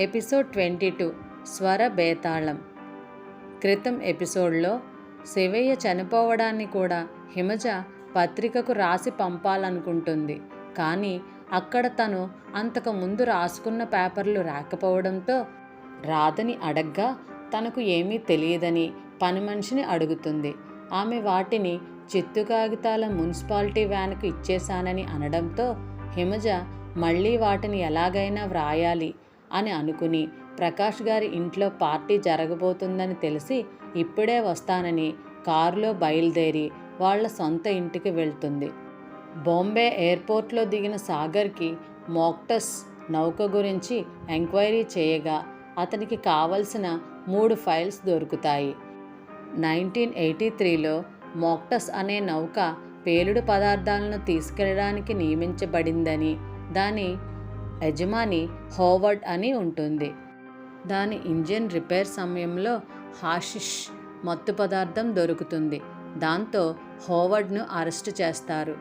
Episode 22 స్వర బేతాళం. క్రితం ఎపిసోడ్లో శివయ్య చనిపోవడాన్ని కూడా హిమజ పత్రికకు రాసి పంపాలనుకుంటుంది. కానీ అక్కడ తను అంతకు ముందు రాసుకున్న పేపర్లు రాకపోవడంతో రాధని అడగ్గా తనకు ఏమీ తెలియదని పని మనిషిని అడుగుతుంది. ఆమె వాటిని చిత్తు కాగితాల మున్సిపాలిటీ వ్యాన్కు ఇచ్చేశానని అనడంతో హిమజ మళ్ళీ వాటిని ఎలాగైనా వ్రాయాలి అని అనుకుని ప్రకాష్ గారి ఇంట్లో పార్టీ జరగబోతుందని తెలిసి ఇప్పుడే వస్తానని కారులో బయలుదేరి వాళ్ళ సొంత ఇంటికి వెళ్తుంది. బాంబే ఎయిర్పోర్ట్లో దిగిన సాగర్కి మోక్టస్ నౌక గురించి ఎంక్వైరీ చేయగా అతనికి కావలసిన 3 ఫైల్స్ దొరుకుతాయి. 1983లో మోక్టస్ అనే నౌక పేలుడు పదార్థాలను తీసుకెళ్లడానికి నియమించబడిందని, దాని యజమాని హోవర్డ్ అని ఉంటుంది. దాని ఇంజిన్ రిపేర్ సమయంలో హాషిష్ మత్తు పదార్థం దొరుకుతుంది. దాంతో హోవర్డ్ను అరెస్టు చేస్తారు.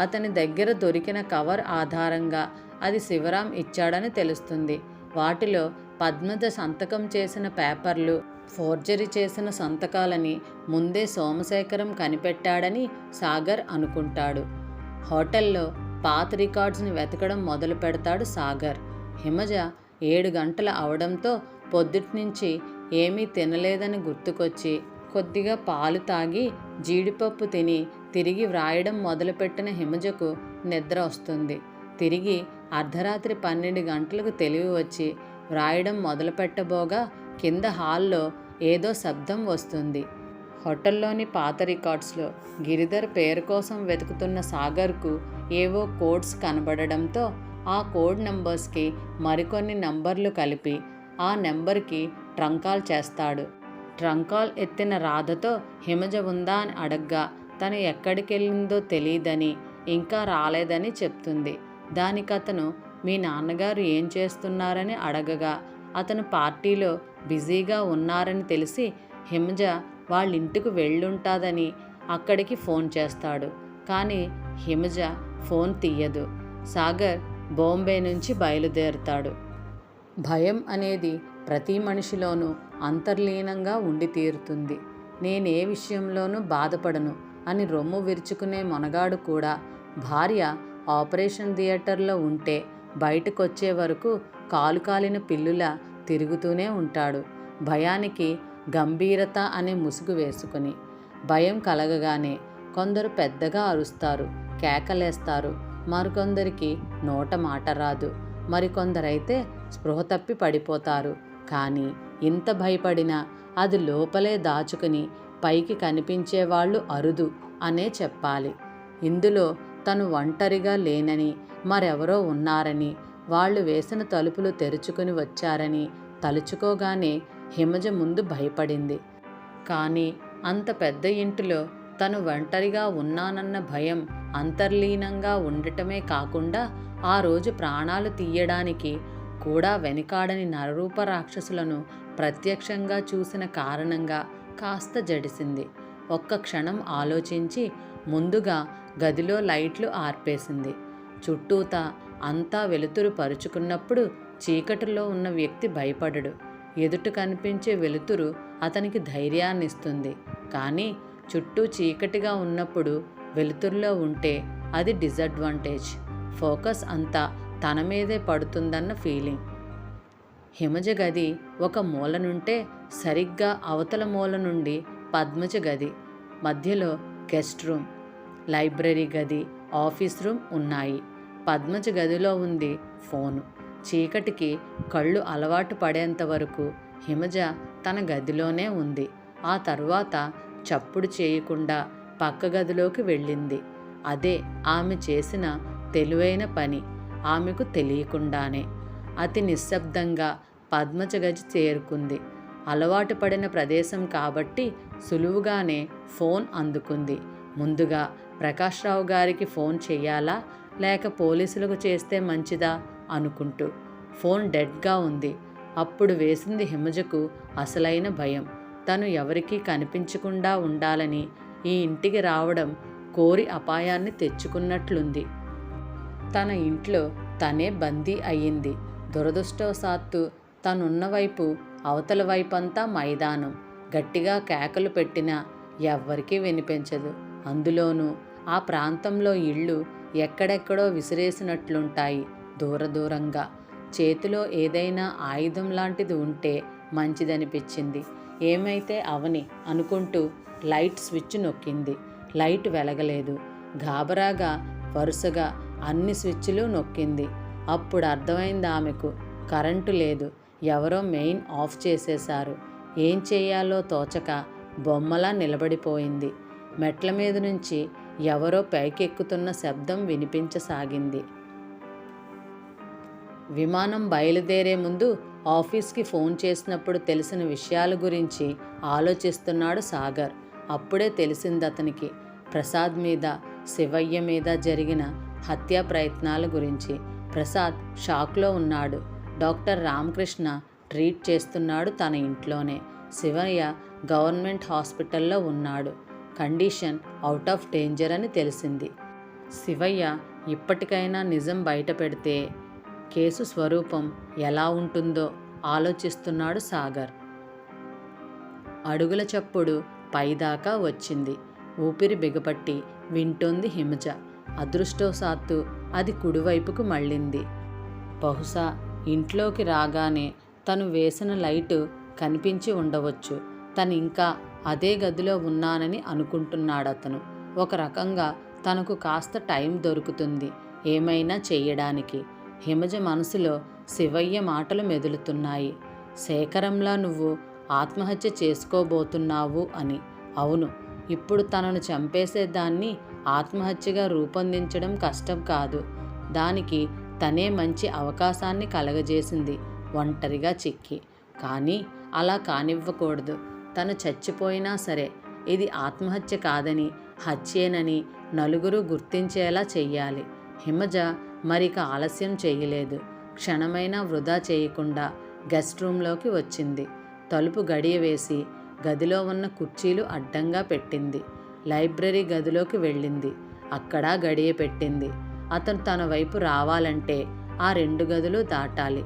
అతని దగ్గర దొరికిన కవర్ ఆధారంగా అది శివరాం ఇచ్చాడని తెలుస్తుంది. వాటిలో పద్మజ సంతకం చేసిన పేపర్లు ఫోర్జరీ చేసిన సంతకాలని ముందే సోమశేఖరం కనిపెట్టాడని సాగర్ అనుకుంటాడు. హోటల్లో పాత రికార్డ్స్ని వెతకడం మొదలు పెడతాడు సాగర్. హిమజ 7 గంటలు అవడంతో పొద్దుట్నుంచి ఏమీ తినలేదని గుర్తుకొచ్చి కొద్దిగా పాలు తాగి జీడిపప్పు తిని తిరిగి వ్రాయడం మొదలుపెట్టిన హిమజకు నిద్ర వస్తుంది. తిరిగి అర్ధరాత్రి 12 గంటలకు తెలివి వచ్చి వ్రాయడం మొదలుపెట్టబోగా కింద హాల్లో ఏదో శబ్దం వస్తుంది. హోటల్లోని పాత రికార్డ్స్లో గిరిధర్ పేరు కోసం వెతుకుతున్న సాగర్కు ఏవో కోడ్స్ కనబడడంతో ఆ కోడ్ నంబర్స్కి మరికొన్ని నంబర్లు కలిపి ఆ నెంబర్కి ట్రంకాల్ చేస్తాడు. ట్రంకాల్ ఎత్తిన రాధతో హిమజ ఉందా అని అడగ్గా తను ఎక్కడికెళ్ళిందో తెలియదని, ఇంకా రాలేదని చెప్తుంది. దానికతను మీ నాన్నగారు ఏం చేస్తున్నారని అడగగా అతను పార్టీలో బిజీగా ఉన్నారని తెలిసి హిమజ వాళ్ళింటికి వెళ్ళుంటాదని అక్కడికి ఫోన్ చేస్తాడు. కానీ హిమజ ఫోన్ తీయదు. సాగర్ బాంబే నుంచి బయలుదేరుతాడు. భయం అనేది ప్రతి మనిషిలోనూ అంతర్లీనంగా ఉండి తీరుతుంది. నేనే విషయంలోనూ బాధపడను అని రొమ్ము విరుచుకునే మొనగాడు కూడా భార్య ఆపరేషన్ థియేటర్లో ఉంటే బయటకొచ్చే వరకు కాలు కాలిన పిల్లులా తిరుగుతూనే ఉంటాడు. భయానికి గంభీరత అనే ముసుగు వేసుకుని. భయం కలగగానే కొందరు పెద్దగా అరుస్తారు, కేకలేస్తారు. మరికొందరికి నోట మాట రాదు. మరికొందరైతే స్పృహ తప్పి పడిపోతారు. కానీ ఇంత భయపడినా అది లోపలే దాచుకుని పైకి కనిపించేవాళ్ళు అరుదు అనే చెప్పాలి. ఇందులో తను ఒంటరిగా లేనని, మరెవరో ఉన్నారని, వాళ్ళు వేసిన తలుపులు తెరుచుకుని వచ్చారని తలుచుకోగానే హిమజ ముందు భయపడింది. కానీ అంత పెద్ద ఇంటిలో తను ఒంటరిగా ఉన్నానన్న భయం అంతర్లీనంగా ఉండటమే కాకుండా ఆ రోజు ప్రాణాలు తీయడానికి కూడా వెనుకాడని నరరూప రాక్షసులను ప్రత్యక్షంగా చూసిన కారణంగా కాస్త జడిసింది. ఒక్క క్షణం ఆలోచించి ముందుగా గదిలో లైట్లు ఆర్పేసింది. చుట్టూతా అంతా వెలుతురు పరుచుకున్నప్పుడు చీకటిలో ఉన్న వ్యక్తి భయపడడు. ఎదుట కనిపించే వెలుతురు అతనికి ధైర్యాన్నిస్తుంది. కానీ చుట్టూ చీకటిగా ఉన్నప్పుడు వెలుతురులో ఉంటే అది డిసడ్వాంటేజ్. ఫోకస్ అంతా తన మీదే పడుతుందన్న ఫీలింగ్. హిమజ గది ఒక మూల నుంటే సరిగ్గా అవతల మూల నుండి పద్మజ గది, మధ్యలో గెస్ట్ రూమ్, లైబ్రరీ గది, ఆఫీస్ రూమ్ ఉన్నాయి. పద్మజ గదిలో ఉంది ఫోను. చీకటికి కళ్ళు అలవాటు పడేంత వరకు హిమజ తన గదిలోనే ఉంది. ఆ తర్వాత చప్పుడు చేయకుండా పక్క గదిలోకి వెళ్ళింది. అదే ఆమె చేసిన తెలివైన పని. ఆమెకు తెలియకుండానే అతి నిశ్శబ్దంగా పద్మజ గది చేరుకుంది. అలవాటు పడిన ప్రదేశం కాబట్టి సులువుగానే ఫోన్ అందుకుంది. ముందుగా ప్రకాష్ రావు గారికి ఫోన్ చెయ్యాలా లేక పోలీసులకు చేస్తే మంచిదా అనుకుంటూ. ఫోన్ డెడ్గా ఉంది. అప్పుడు వేసింది హిమజకు అసలైన భయం. తను ఎవరికీ కనిపించకుండా ఉండాలని ఈ ఇంటికి రావడం కోరి అపాయాన్ని తెచ్చుకున్నట్లుంది. తన ఇంట్లో తనే బందీ అయ్యింది. దురదృష్టవశాత్తు తనున్న వైపు అవతల వైపంతా మైదానం. గట్టిగా కేకలు పెట్టినా ఎవ్వరికీ వినిపించదు. అందులోనూ ఆ ప్రాంతంలో ఇళ్ళు ఎక్కడెక్కడో విసిరేసినట్లుంటాయి దూరంగా. చేతిలో ఏదైనా ఆయుధం లాంటిది ఉంటే మంచిదనిపించింది. ఏమైతే అవని అనుకుంటూ లైట్ స్విచ్ నొక్కింది. లైట్ వెలగలేదు. గాబరాగా వరుసగా అన్ని స్విచ్లు నొక్కింది. అప్పుడు అర్థమైంది ఆమెకు, కరెంటు లేదు. ఎవరో మెయిన్ ఆఫ్ చేసేశారు. ఏం చేయాలో తోచక బొమ్మలా నిలబడిపోయింది. మెట్ల మీద నుంచి ఎవరో పైకెక్కుతున్న శబ్దం వినిపించసాగింది. విమానం బయలుదేరే ముందు ఆఫీస్కి ఫోన్ చేసినప్పుడు తెలిసిన విషయాల గురించి ఆలోచిస్తున్నాడు సాగర్. అప్పుడే తెలిసిందతనికి ప్రసాద్ మీద, శివయ్య మీద జరిగిన హత్యా ప్రయత్నాల గురించి. ప్రసాద్ షాక్లో ఉన్నాడు. డాక్టర్ రామకృష్ణ ట్రీట్ చేస్తున్నాడు తన ఇంట్లోనే. శివయ్య గవర్నమెంట్ హాస్పిటల్లో ఉన్నాడు. కండిషన్ అవుట్ ఆఫ్ డేంజర్ అని తెలిసింది. శివయ్య ఇప్పటికైనా నిజం బయట పెడితే కేసు స్వరూపం ఎలా ఉంటుందో ఆలోచిస్తున్నాడు సాగర్. అడుగుల చప్పుడు పైదాకా వచ్చింది. ఊపిరి బిగపట్టి వింటోంది హిమజ. అదృష్టవశాత్తు అది కుడివైపుకు మళ్ళింది. బహుశా ఇంట్లోకి రాగానే తను వేసిన లైటు కనిపించి ఉండవచ్చు. తను ఇంకా అదే గదిలో ఉన్నానని అనుకుంటున్నాడతను. ఒక రకంగా తనకు కాస్త టైం దొరుకుతుంది ఏమైనా చెయ్యడానికి. హిమజ మనసులో శివయ్య మాటలు మెదులుతున్నాయి. శేఖరంలా నువ్వు ఆత్మహత్య చేసుకోబోతున్నావు అని. అవును, ఇప్పుడు తనను చంపేసేదాన్ని ఆత్మహత్యగా రూపొందించడం కష్టం కాదు. దానికి తనే మంచి అవకాశాన్ని కలగజేసింది ఒంటరిగా చిక్కి. కానీ అలా కానివ్వకూడదు. తను చచ్చిపోయినా సరే ఇది ఆత్మహత్య కాదని, హత్యేనని నలుగురు గుర్తించేలా చెయ్యాలి. హిమజ మరిక ఆలస్యం చేయలేదు. క్షణమైనా వృధా చేయకుండా గెస్ట్ రూమ్లోకి వచ్చింది. తలుపు గడియ వేసి గదిలో ఉన్న కుర్చీలు అడ్డంగా పెట్టింది. లైబ్రరీ గదిలోకి వెళ్ళింది. అక్కడా గడియ పెట్టింది. అతను తన వైపు రావాలంటే ఆ 2 గదులు దాటాలి.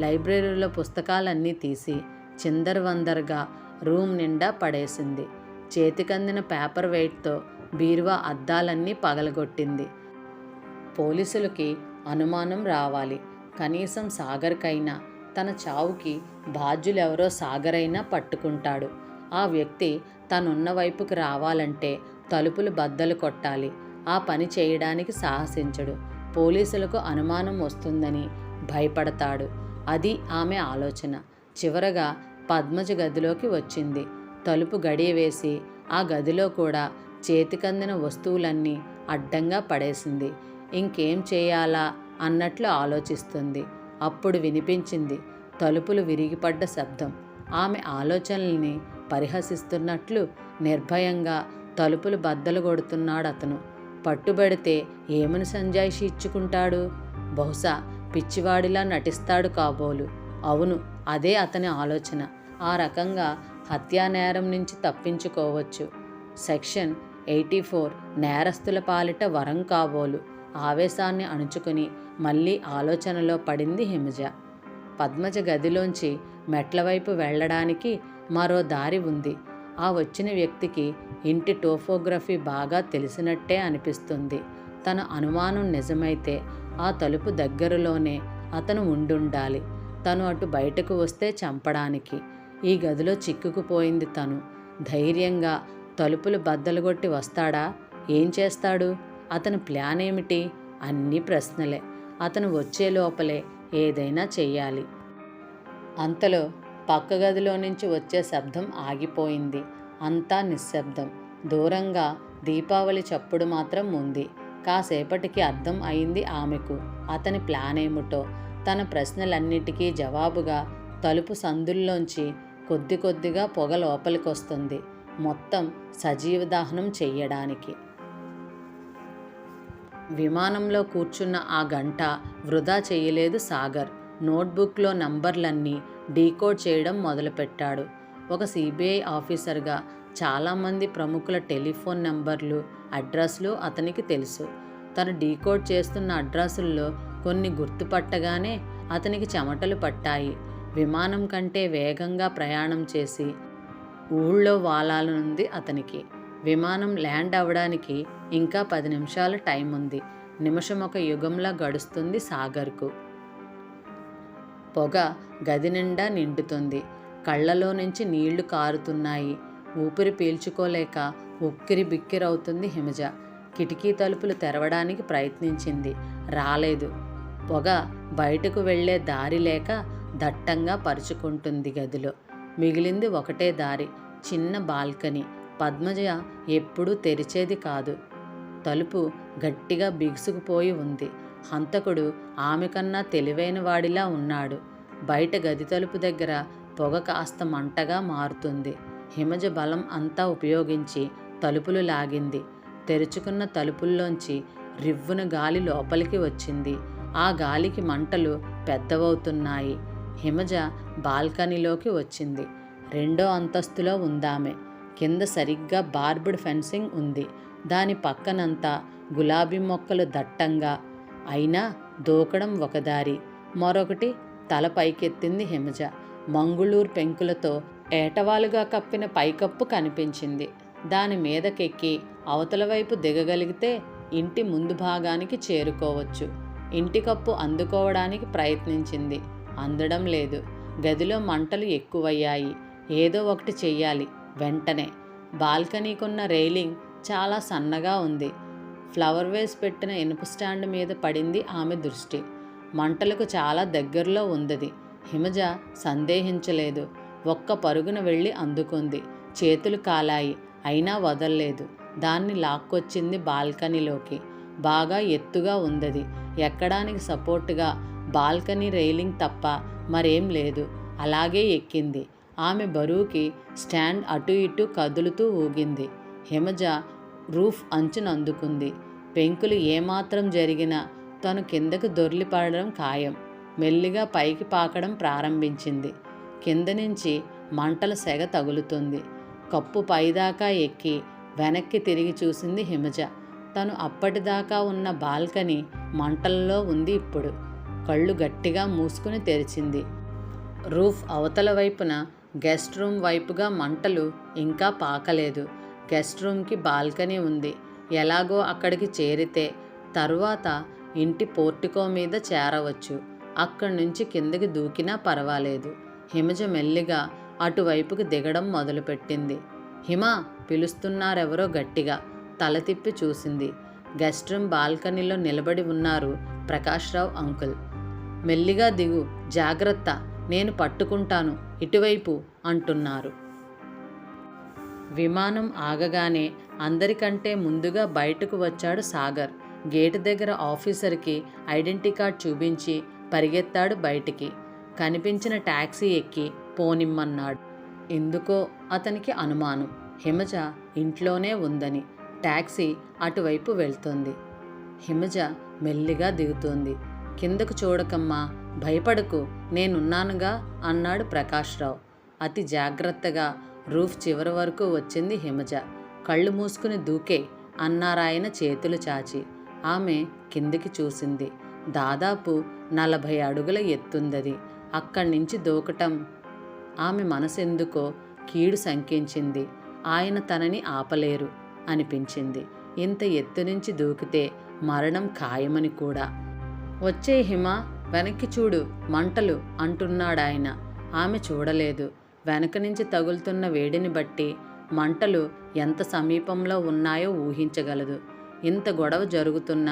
లైబ్రరీలో పుస్తకాలన్నీ తీసి చిందరవందరగా రూమ్ నిండా పడేసింది. చేతికందిన పేపర్ వెయిట్తో బీరువా అద్దాలన్నీ పగలగొట్టింది. పోలీసులకి అనుమానం రావాలి. కనీసం సాగర్కైనా. తన చావుకి బాధ్యులెవరో సాగరైనా పట్టుకుంటాడు. ఆ వ్యక్తి తనున్న వైపుకి రావాలంటే తలుపులు బద్దలు కొట్టాలి. ఆ పని చేయడానికి సాహసించడు. పోలీసులకు అనుమానం వస్తుందని భయపడతాడు. అది ఆమె ఆలోచన. చివరగా పద్మజ గదిలోకి వచ్చింది. తలుపు గడియ వేసి ఆ గదిలో కూడా చేతికందిన వస్తువులన్నీ అడ్డంగా పడేసింది. ఇంకేం చేయాలా అన్నట్లు ఆలోచిస్తుంది. అప్పుడు వినిపించింది తలుపులు విరిగిపడ్డ శబ్దం. ఆమె ఆలోచనల్ని పరిహసిస్తున్నట్లు నిర్భయంగా తలుపులు బద్దలు కొడుతున్నాడతను. పట్టుబడితే ఏమని సంజాయిషి ఇచ్చుకుంటాడు? బహుశా పిచ్చివాడిలా నటిస్తాడు కాబోలు. అవును, అదే అతని ఆలోచన. ఆ రకంగా హత్యానేరం నుంచి తప్పించుకోవచ్చు. సెక్షన్ 84 నేరస్తుల పాలిట వరం కాబోలు. ఆవేశాన్ని అణుచుకుని మళ్ళీ ఆలోచనలో పడింది హిమజ. పద్మజ గదిలోంచి మెట్లవైపు వెళ్ళడానికి మరో దారి ఉంది. ఆ వచ్చిన వ్యక్తికి ఇంటి టోపోగ్రఫీ బాగా తెలిసినట్టే అనిపిస్తుంది. తన అనుమానం నిజమైతే ఆ తలుపు దగ్గరలోనే అతను ఉండుండాలి. తను అటు బయటకు వస్తే చంపడానికి. ఈ గదిలో చిక్కుకుపోయింది తను. ధైర్యంగా తలుపులు బద్దలుగొట్టి వస్తాడా? ఏం చేస్తాడు? అతని ప్లాన్ ఏమిటి? అన్నీ ప్రశ్నలే. అతను వచ్చే లోపలే ఏదైనా చెయ్యాలి. అంతలో పక్క గదిలో నుంచి వచ్చే శబ్దం ఆగిపోయింది. అంతా నిశ్శబ్దం. దూరంగా దీపావళి చప్పుడు మాత్రం ఉంది. కాసేపటికి అర్థం అయింది ఆమెకు అతని ప్లాన్ ఏమిటో. తన ప్రశ్నలన్నిటికీ జవాబుగా తలుపు సందుల్లోంచి కొద్ది కొద్దిగా పొగ లోపలికొస్తుంది. మొత్తం సజీవ దహనం చెయ్యడానికి. విమానంలో కూర్చున్న ఆ గంట వృధా చేయలేదు సాగర్. నోట్బుక్లో నంబర్లన్నీ డీకోడ్ చేయడం మొదలుపెట్టాడు. ఒక సిబిఐ ఆఫీసర్గా చాలామంది ప్రముఖుల టెలిఫోన్ నంబర్లు, అడ్రస్లు అతనికి తెలుసు. తను డీకోడ్ చేస్తున్న అడ్రస్సుల్లో కొన్ని గుర్తుపట్టగానే అతనికి చెమటలు పట్టాయి. విమానం కంటే వేగంగా ప్రయాణం చేసి ఊళ్ళో వాలాలనుంది అతనికి. విమానం ల్యాండ్ అవ్వడానికి ఇంకా 10 నిమిషాలు టైం ఉంది. నిమిషం ఒక యుగంలా గడుస్తుంది సాగర్కు. పొగ గది నిండా నిండుతుంది. కళ్ళలో నుంచి నీళ్లు కారుతున్నాయి. ఊపిరి పీల్చుకోలేక ఉక్కిరి బిక్కిరవుతుంది హిమజ. కిటికీ తలుపులు తెరవడానికి ప్రయత్నించింది, రాలేదు. పొగ బయటకు వెళ్లే దారి లేక దట్టంగా పరుచుకుంటుంది గదిలో. మిగిలింది ఒకటే దారి, చిన్న బాల్కనీ. పద్మజ ఎప్పుడూ తెరిచేది కాదు. తలుపు గట్టిగా బిగుసుకుపోయి ఉంది. హంతకుడు ఆమె కన్నా తెలివైన వాడిలా ఉన్నాడు. బయట గది తలుపు దగ్గర పొగ కాస్త మంటగా మారుతుంది. హిమజ బలం అంతా ఉపయోగించి తలుపులు లాగింది. తెరుచుకున్న తలుపుల్లోంచి రివ్వున గాలి లోపలికి వచ్చింది. ఆ గాలికి మంటలు పెద్దవవుతున్నాయి. హిమజ బాల్కనీలోకి వచ్చింది. 2వ అంతస్తులో ఉందామె. కింద సరిగ్గా బార్బుడ్ ఫెన్సింగ్ ఉంది. దాని పక్కనంతా గులాబీ మొక్కలు దట్టంగా. అయినా దూకడం ఒక దారి, మరొకటి. తల పైకెత్తింది హిమజ. మంగుళూరు పెంకులతో ఏటవాలుగా కప్పిన పైకప్పు కనిపించింది. దాని మీదకెక్కి అవతల వైపు దిగగలిగితే ఇంటి ముందు భాగానికి చేరుకోవచ్చు. ఇంటి కప్పు అందుకోవడానికి ప్రయత్నించింది, అందడం లేదు. గదిలో మంటలు ఎక్కువయ్యాయి. ఏదో ఒకటి చెయ్యాలి వెంటనే. బాల్కనీకున్న రైలింగ్ చాలా సన్నగా ఉంది. ఫ్లవర్ వేస్ పెట్టిన ఇనుప స్టాండ్ మీద పడింది ఆమె దృష్టి. మంటలకు చాలా దగ్గరలో ఉందది. హిమజ సందేహించలేదు. ఒక్క పరుగున వెళ్ళి అందుకుంది. చేతులు కాలాయి, అయినా వదల్లేదు. దాన్ని లాక్కొచ్చింది బాల్కనీలోకి. బాగా ఎత్తుగా ఉందది. ఎక్కడానికి సపోర్టుగా బాల్కనీ రైలింగ్ తప్ప మరేం లేదు. అలాగే ఎక్కింది. ఆమె బరువుకి స్టాండ్ అటు ఇటు కదులుతూ ఊగింది. హిమజ రూఫ్ అంచును అందుకుంది. పెంకులు ఏమాత్రం జరిగినా తను కిందకు దొర్లిపడడం ఖాయం. మెల్లిగా పైకి పాకడం ప్రారంభించింది. కింద నుంచి మంటల సెగ తగులుతుంది. కప్పు పైదాకా ఎక్కి వెనక్కి తిరిగి చూసింది హిమజ. తను అప్పటిదాకా ఉన్న బాల్కనీ మంటల్లో ఉంది ఇప్పుడు. కళ్ళు గట్టిగా మూసుకుని తెరిచింది. రూఫ్ అవతల వైపున గెస్ట్ రూమ్ వైపుగా మంటలు ఇంకా పాకలేదు. గెస్ట్ రూమ్కి బాల్కనీ ఉంది. ఎలాగో అక్కడికి చేరితే తరువాత ఇంటి పోర్టికో మీద చేరవచ్చు. అక్కడి నుంచి కిందకి దూకినా పర్వాలేదు. హిమజ మెల్లిగా అటువైపుకి దిగడం మొదలుపెట్టింది. హిమ పిలుస్తున్నారెవరో గట్టిగా. తల తిప్పి చూసింది. గెస్ట్ రూమ్ బాల్కనీలో నిలబడి ఉన్నారు ప్రకాశ్రావు అంకుల్. మెల్లిగా దిగు, జాగ్రత్త, నేను పట్టుకుంటాను, ఇటువైపు అంటున్నారు. విమానం ఆగగానే అందరికంటే ముందుగా బయటకు వచ్చాడు సాగర్. గేటు దగ్గర ఆఫీసర్కి ఐడెంటిటీ కార్డ్ చూపించి పరిగెత్తాడు బయటికి. కనిపించిన టాక్సీ ఎక్కి పోనిమ్మన్నాడు. ఎందుకో అతనికి అనుమానం, హిమజ ఇంట్లోనే ఉందని. టాక్సీ అటువైపు వెళ్తుంది. హిమజ మెల్లిగా దిగుతోంది. కిందకు చూడకమ్మా, భయపడకు, నేనున్నానుగా అన్నాడు ప్రకాశ్రావు. అతి జాగ్రత్తగా రూఫ్ చివరి వరకు వచ్చింది హిమజ. కళ్ళు మూసుకుని దూకే అన్నారాయన చేతులు చాచి. ఆమె కిందికి చూసింది. దాదాపు 40 అడుగుల ఎత్తుందది. అక్కడి నుంచి దూకటం ఆమె మనసెందుకో కీడు శంకించింది. ఆయన తనని ఆపలేరు అనిపించింది. ఇంత ఎత్తు నుంచి దూకితే మరణం ఖాయమని కూడా. వచ్చే హిమ, వెనక్కి చూడు, మంటలు అంటున్నాడాయన. ఆమె చూడలేదు. వెనక నుంచి తగులుతున్న వేడిని బట్టి మంటలు ఎంత సమీపంలో ఉన్నాయో ఊహించగలదు. ఇంత గొడవ జరుగుతున్న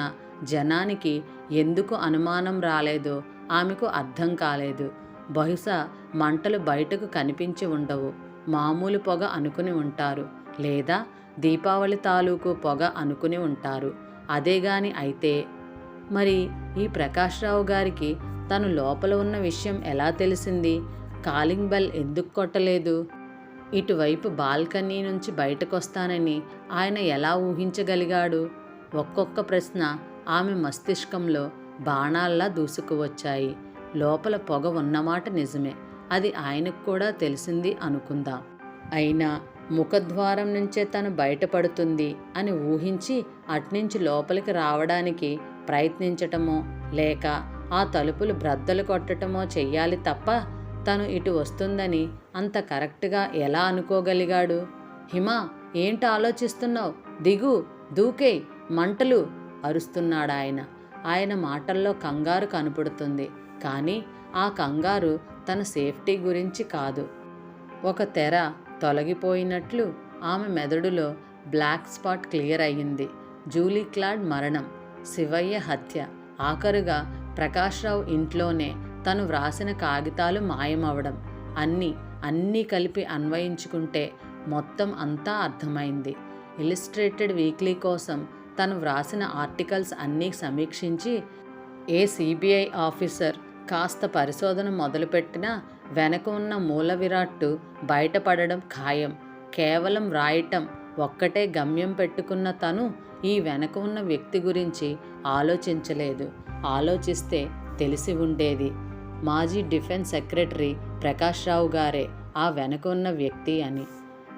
జనానికి ఎందుకు అనుమానం రాలేదో ఆమెకు అర్థం కాలేదు. బహుశా మంటలు బయటకు కనిపించి ఉండవు. మామూలు పొగ అనుకుని ఉంటారు, లేదా దీపావళి తాలూకు పొగ అనుకుని ఉంటారు. అదేగాని అయితే మరి ఈ ప్రకాశ్రావు గారికి తను లోపల ఉన్న విషయం ఎలా తెలిసింది? కాలింగ్ బెల్ ఎందుకు కొట్టలేదు? ఇటువైపు బాల్కనీ నుంచి బయటకొస్తానని ఆయన ఎలా ఊహించగలిగాడు? ఒక్కొక్క ప్రశ్న ఆమె మస్తిష్కంలో బాణాల్లా దూసుకువచ్చాయి. లోపల పొగ ఉన్నమాట నిజమే, అది ఆయనకు కూడా తెలిసింది అనుకుందాం. అయినా ముఖద్వారం నుంచే తను బయటపడుతుంది అని ఊహించి అట్నుంచి లోపలికి రావడానికి ప్రయత్నించటమో లేక ఆ తలుపులు బ్రద్దలు కొట్టటమో చెయ్యాలి తప్ప తను ఇటు వస్తుందని అంత కరెక్ట్గా ఎలా అనుకోగలిగాడు? హిమా, ఏంటి ఆలోచిస్తున్నావు? దిగు, దూకేయ్, మంటలు అరుస్తున్నాడాయన. ఆయన మాటల్లో కంగారు కనపడుతుంది. కానీ ఆ కంగారు తన సేఫ్టీ గురించి కాదు. ఒక తెర తొలగిపోయినట్లు ఆమె మెదడులో బ్లాక్ స్పాట్ క్లియర్ అయ్యింది. జూలీ క్లాడ్ మరణం, శివయ్య హత్య, ఆఖరుగా ప్రకాశ్రావు ఇంట్లోనే తను వ్రాసిన కాగితాలు మాయమవడం, అన్నీ కలిపి అన్వయించుకుంటే మొత్తం అంతా అర్థమైంది. ఇలిస్ట్రేటెడ్ వీక్లీ కోసం తను వ్రాసిన ఆర్టికల్స్ అన్నీ సమీక్షించి ఏ సిబిఐ ఆఫీసర్ కాస్త పరిశోధన మొదలుపెట్టినా వెనక ఉన్న మూల విరాట్టు బయటపడడం ఖాయం. కేవలం వ్రాయటం ఒక్కటే గమ్యం పెట్టుకున్న తను ఈ వెనక ఉన్న వ్యక్తి గురించి ఆలోచించలేదు. ఆలోచిస్తే తెలిసి ఉండేది. మాజీ డిఫెన్స్ సెక్రటరీ ప్రకాశ్రావు గారే ఆ వెనక ఉన్న వ్యక్తి అని.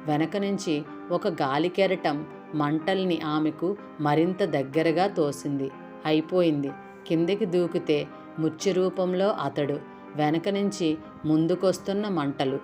వెనక నుంచి ఒక గాలి కెరటం మంటల్ని ఆమెకు మరింత దగ్గరగా తోసింది. అయిపోయింది. కిందికి దూకితే ముచ్చి రూపంలో అతడు, వెనక నుంచి ముందుకొస్తున్న మంటలు.